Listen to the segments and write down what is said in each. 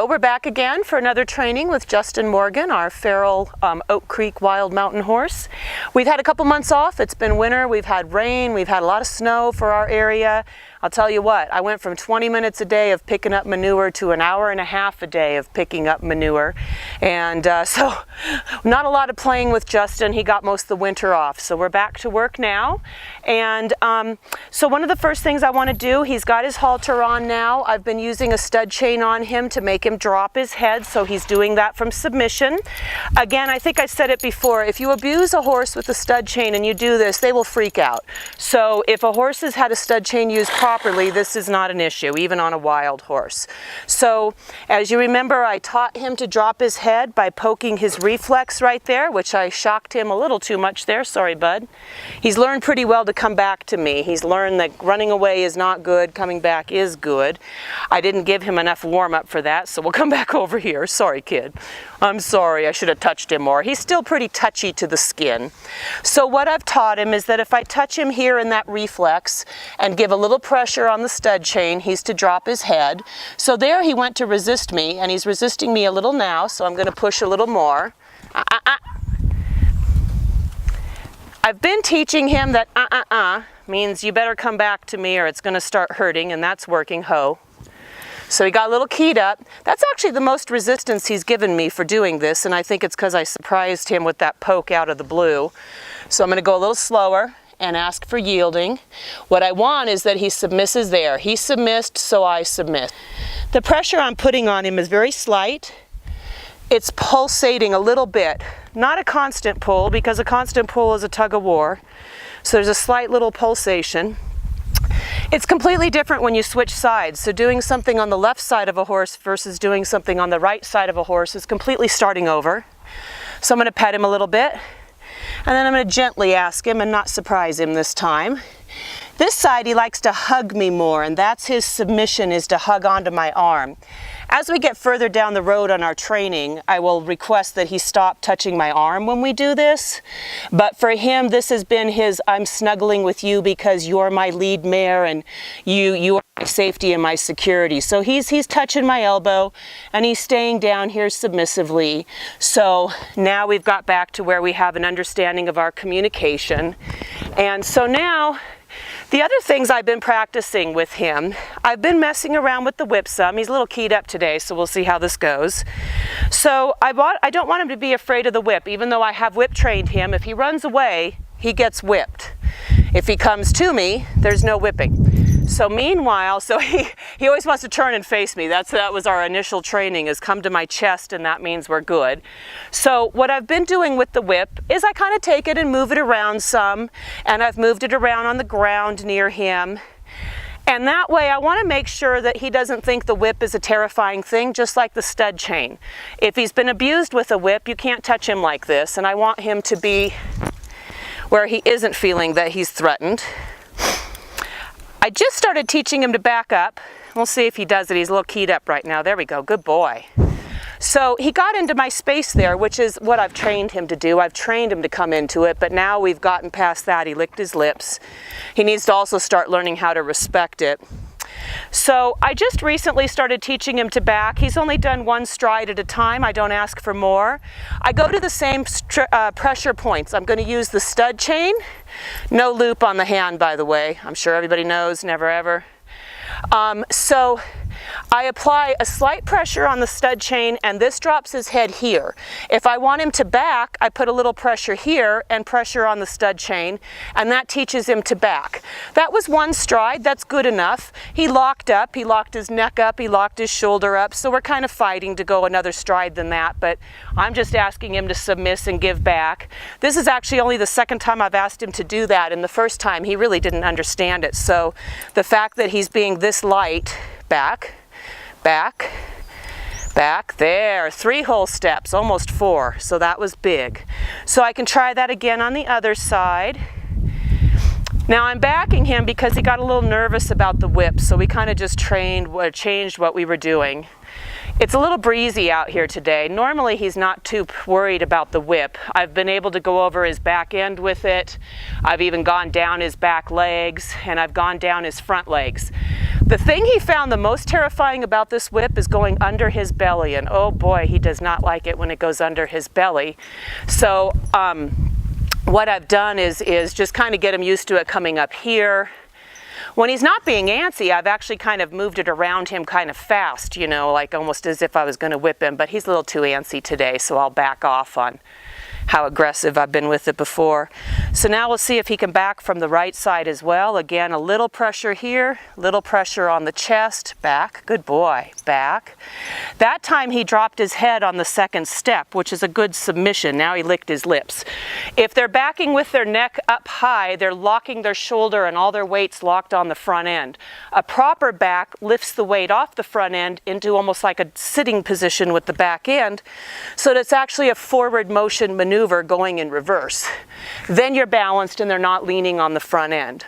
Hello, we're back again for another training with Justin Morgan, our feral Oak Creek wild mountain horse. We've had a couple months off. It's been winter, we've had rain, we've had a lot of snow for our area. I'll tell you what, I went from 20 minutes a day of picking up manure to an hour and a half a day of picking up manure. And so not a lot of playing with Justin. He got most of the winter off. So we're back to work now. And so one of the first things I want to do, he's got his halter on now. I've been using a stud chain on him to make him drop his head. So he's doing that from submission. Again, I think I said it before, if you abuse a horse with a stud chain and you do this, they will freak out. So if a horse has had a stud chain used properly, this is not an issue, even on a wild horse. So as you remember, I taught him to drop his head by poking his reflex right there, which I shocked him a little too much there. Sorry, bud. He's learned pretty well to come back to me. He's learned that running away is not good, coming back is good. I didn't give him enough warm-up for that, so we'll come back over here. Sorry, kid. I'm sorry, I should have touched him more. He's still pretty touchy to the skin. So what I've taught him is that if I touch him here in that reflex and give a little pressure on the stud chain, he's to drop his head. So there he went to resist me, and he's resisting me a little now, so I'm going to push a little more. I've been teaching him that means you better come back to me or it's going to start hurting, and that's working. Ho. So he got a little keyed up. That's actually the most resistance he's given me for doing this, and I think it's because I surprised him with that poke out of the blue. So I'm going to go a little slower and ask for yielding. What I want is that he submisses there. He submissed, so I submit. The pressure I'm putting on him is very slight. It's pulsating a little bit. Not a constant pull, because a constant pull is a tug of war. So there's a slight little pulsation. It's completely different when you switch sides. So doing something on the left side of a horse versus doing something on the right side of a horse is completely starting over. So I'm going to pet him a little bit, and then I'm going to gently ask him and not surprise him this time. This side he likes to hug me more, and that's his submission, is to hug onto my arm. As we get further down the road on our training, I will request that he stop touching my arm when we do this. But for him, this has been his, I'm snuggling with you because you're my lead mare and you are my safety and my security. So he's touching my elbow and he's staying down here submissively. So now we've got back to where we have an understanding of our communication. And so now, the other things I've been practicing with him, I've been messing around with the whip some. He's a little keyed up today, so we'll see how this goes. So I don't want him to be afraid of the whip, even though I have whip trained him. If he runs away, he gets whipped. If he comes to me, there's no whipping. So meanwhile, he always wants to turn and face me. That was our initial training, is come to my chest, and that means we're good. So what I've been doing with the whip is I kind of take it and move it around some, and I've moved it around on the ground near him. And that way I want to make sure that he doesn't think the whip is a terrifying thing, just like the stud chain. If he's been abused with a whip, you can't touch him like this, and I want him to be where he isn't feeling that he's threatened. I just started teaching him to back up. We'll see if he does it. He's a little keyed up right now. There we go. Good boy. So he got into my space there, which is what I've trained him to do. I've trained him to come into it, but now we've gotten past that. He licked his lips. He needs to also start learning how to respect it. So I just recently started teaching him to back. He's only done one stride at a time. I don't ask for more. I go to the same pressure points. I'm going to use the stud chain. No loop on the hand, by the way. I'm sure everybody knows, never ever. So I apply a slight pressure on the stud chain, and this drops his head here. If I want him to back, I put a little pressure here and pressure on the stud chain, and that teaches him to back. That was one stride. That's good enough. He locked up, he locked his neck up, he locked his shoulder up, so we're kind of fighting to go another stride than that, but I'm just asking him to submiss and give back. This is actually only the second time I've asked him to do that, and the first time he really didn't understand it. So the fact that he's being this light, back, back, back, there, 3 whole steps, almost 4, so that was big. So I can try that again on the other side. Now I'm backing him because he got a little nervous about the whip, so we kind of just changed what we were doing. It's a little breezy out here today. Normally he's not too worried about the whip. I've been able to go over his back end with it. I've even gone down his back legs, and I've gone down his front legs. The thing he found the most terrifying about this whip is going under his belly, and oh boy, he does not like it when it goes under his belly. So what I've done is just kind of get him used to it coming up here. When he's not being antsy, I've actually kind of moved it around him kind of fast, you know, like almost as if I was going to whip him, but he's a little too antsy today, so I'll back off on how aggressive I've been with it before. So now we'll see if he can back from the right side as well. Again, a little pressure here, little pressure on the chest, back, good boy, back. That time he dropped his head on the second step, which is a good submission. Now he licked his lips. If they're backing with their neck up high, they're locking their shoulder and all their weight's locked on the front end. A proper back lifts the weight off the front end into almost like a sitting position with the back end, so that it's actually a forward motion maneuver going in reverse. Then you're balanced and they're not leaning on the front end.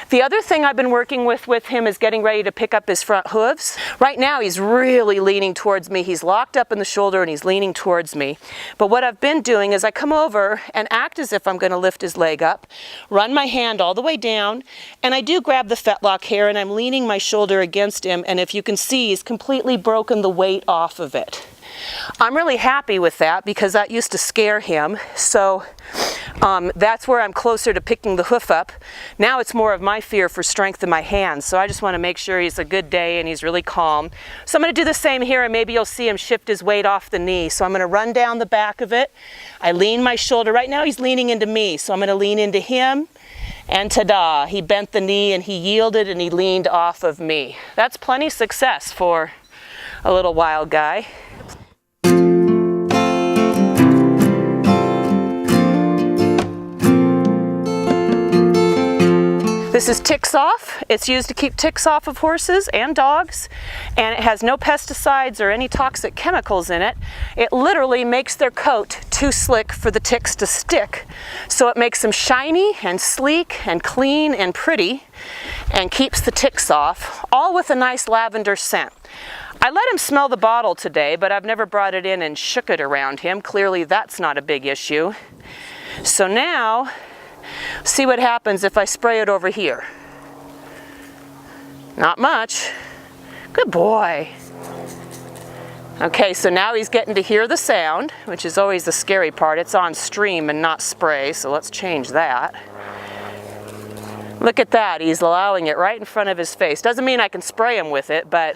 The other thing I've been working with him is getting ready to pick up his front hooves. Right now he's really leaning towards me. He's locked up in the shoulder and he's leaning towards me. But what I've been doing is I come over and act as if I'm going to lift his leg up, run my hand all the way down, and I do grab the fetlock hair and I'm leaning my shoulder against him, and if you can see, he's completely broken the weight off of it. I'm really happy with that because that used to scare him. So that's where I'm closer to picking the hoof up. Now it's more of my fear for strength in my hands. So I just want to make sure he's a good day and he's really calm. So I'm going to do the same here, and maybe you'll see him shift his weight off the knee. So I'm going to run down the back of it. I lean my shoulder. Right now he's leaning into me. So I'm going to lean into him. And ta-da, he bent the knee and he yielded and he leaned off of me. That's plenty success for a little wild guy. This is Ticks Off. It's used to keep ticks off of horses and dogs, and it has no pesticides or any toxic chemicals in it. It literally makes their coat too slick for the ticks to stick. So it makes them shiny and sleek and clean and pretty and keeps the ticks off, all with a nice lavender scent. I let him smell the bottle today, but I've never brought it in and shook it around him. Clearly that's not a big issue. So now, see what happens if I spray it over here. Not much. Good boy. Okay, so now he's getting to hear the sound, which is always the scary part. It's on stream and not spray, so let's change that. Look at that, he's allowing it right in front of his face. Doesn't mean I can spray him with it, but,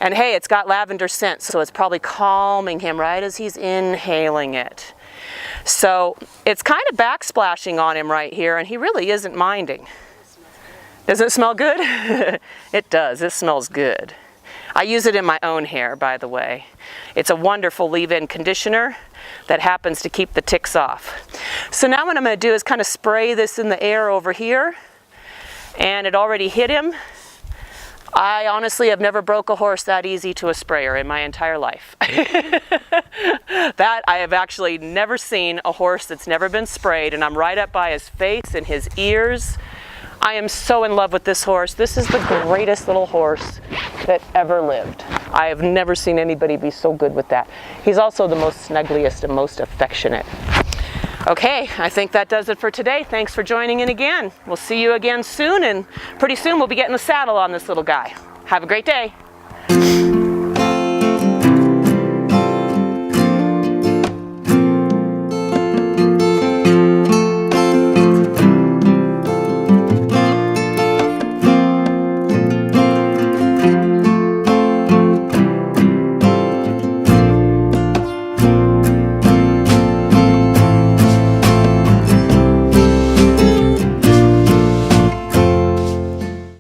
and hey, it's got lavender scent, so it's probably calming him right as he's inhaling it. So it's kind of backsplashing on him right here, and he really isn't minding. Does it smell good? It does. It smells good. I use it in my own hair, by the way. It's a wonderful leave-in conditioner that happens to keep the ticks off. So now what I'm going to do is kind of spray this in the air over here, and it already hit him. I honestly have never broke a horse that easy to a sprayer in my entire life. That I have actually never seen a horse that's never been sprayed, and I'm right up by his face and his ears. I am so in love with this horse. This is the greatest little horse that ever lived. I have never seen anybody be so good with that. He's also the most snuggliest and most affectionate. Okay, I think that does it for today. Thanks for joining in again. We'll see you again soon, and pretty soon we'll be getting the saddle on this little guy. Have a great day.